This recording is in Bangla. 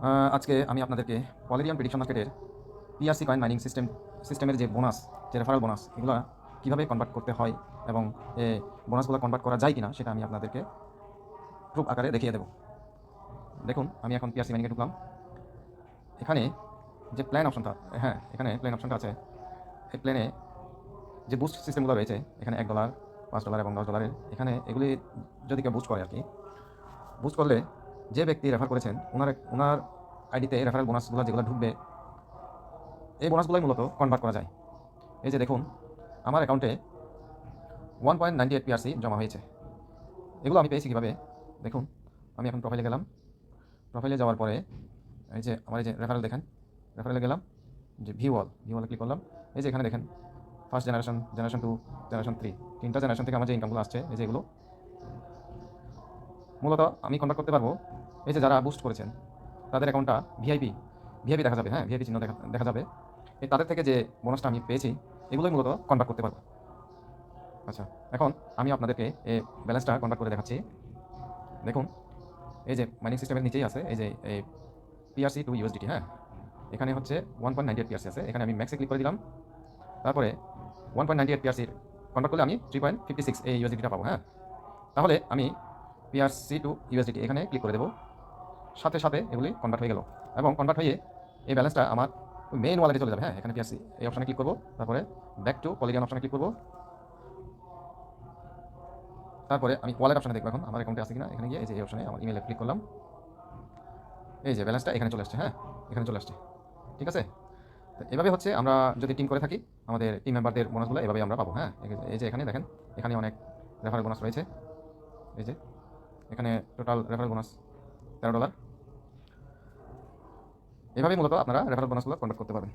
আজকে আমি আপনাদেরকে পলিরিয়ান প্রেডিকশন মার্কেটের পিআরসি কয়েন মাইনিং সিস্টেমের যে বোনাস, যে রেফারেল বোনাস, এগুলো কীভাবে কনভার্ট করতে হয় এবং এই বোনাসগুলো কনভার্ট করা যায় কিনা সেটা আমি আপনাদেরকে প্রুফ আকারে দেখিয়ে দেবো। দেখুন, আমি এখন পিআরসি মাইনিংয়ে ঢুকলাম। এখানে যে প্ল্যান অপশনটা, হ্যাঁ, এখানে প্ল্যান অপশনটা আছে। এই প্ল্যানে যে বুস্ট সিস্টেমগুলো রয়েছে, এখানে $1, $5 এবং $10, এখানে এগুলি যদি কেউ বুস্ট করে আর কি, বুস্ট করলে যে ব্যক্তি রেফার করেছেন ওনার আইডিতে রেফারেল বোনাসগুলো যেগুলো ঢুকবে, এই বোনাসগুলোই মূলত কনভার্ট করা যায়। এই যে দেখুন, আমার অ্যাকাউন্টে 1.98 পিআরসি জমা হয়েছে। এগুলো আমি পেয়েছি কীভাবে দেখুন। আমি এখন প্রোফাইলে গেলাম। প্রোফাইলে যাওয়ার পরে এই যে আমার এই যে রেফারেল দেখেন, রেফারেলে গেলাম, যে ভিওয়ালে ক্লিক করলাম। এই যে এখানে দেখেন ফার্স্ট জেনারেশন, জেনারেশন 2, জেনারেশন 3, তিনটা জেনারেশন থেকে আমার যে ইনকামগুলো আসছে, এই যে এগুলো মূলত আমি কনভার্ট করতে পারবো। এই যে যারা বুস্ট করেছেন তাদের অ্যাকাউন্টটা ভিআইপি ভিআইপি দেখা যাবে, হ্যাঁ, ভিআইপি চিহ্ন দেখা যাবে। এই তাদের থেকে যে বোনাসটা আমি পেয়েছি, এগুলোই মূলত কনভার্ট করতে পারবো। আচ্ছা, এখন আমি আপনাদেরকে এই ব্যালেন্সটা কনভার্ট করে দেখাচ্ছি। দেখুন, এই যে মাইনিং সিস্টেমের নিচেই আছে এই যে এই পিআরসি টু ইউএসডিটি, হ্যাঁ, এখানে হচ্ছে 1.98 পিআরসি আছে। এখানে আমি ম্যাক্সে ক্লিক করে দিলাম। তারপরে 1.98 পিআরসির কনভার্ট করলে আমি 3.56 এই ইউএসডিটিটা পাবো, হ্যাঁ। তাহলে আমি পিআরসি টু ইউএসডিটি এখানে ক্লিক করে দেবো। সাথে সাথে এগুলি কনভার্ট হয়ে গেল এবং কনভার্ট হয়ে এই ব্যালেন্সটা আমার মেইন ওয়ালেটে চলে যাবে, হ্যাঁ। এখানে পিআরসি এই অপশনে ক্লিক করবো, তারপরে ব্যাক টু পলিগন অপশনে ক্লিক করবো। তারপরে আমি ওয়ালেট অপশনে দেখবো এখন আমার অ্যাকাউন্টে আছে কিনা। এখানে গিয়ে এই যে এই অপশনে আমার ইমেলে ক্লিক করলাম। এই যে ব্যালেন্সটা এখানে চলে আসছে, হ্যাঁ, এখানে চলে আসছে। ঠিক আছে? তো এভাবে হচ্ছে আমরা যদি টিম করে থাকি, আমাদের টিম মেম্বারদের বোনাসগুলো এভাবে আমরা পাবো, হ্যাঁ। এই যে এখানে দেখেন, এখানে অনেক রেফারেল বোনাস রয়েছে। এই যে এখানে টোটাল রেফারেল বোনাস $13। এভাবেই মূলত আপনারা রেফারেল বোনাসগুলো কনভার্ট করতে পারবেন।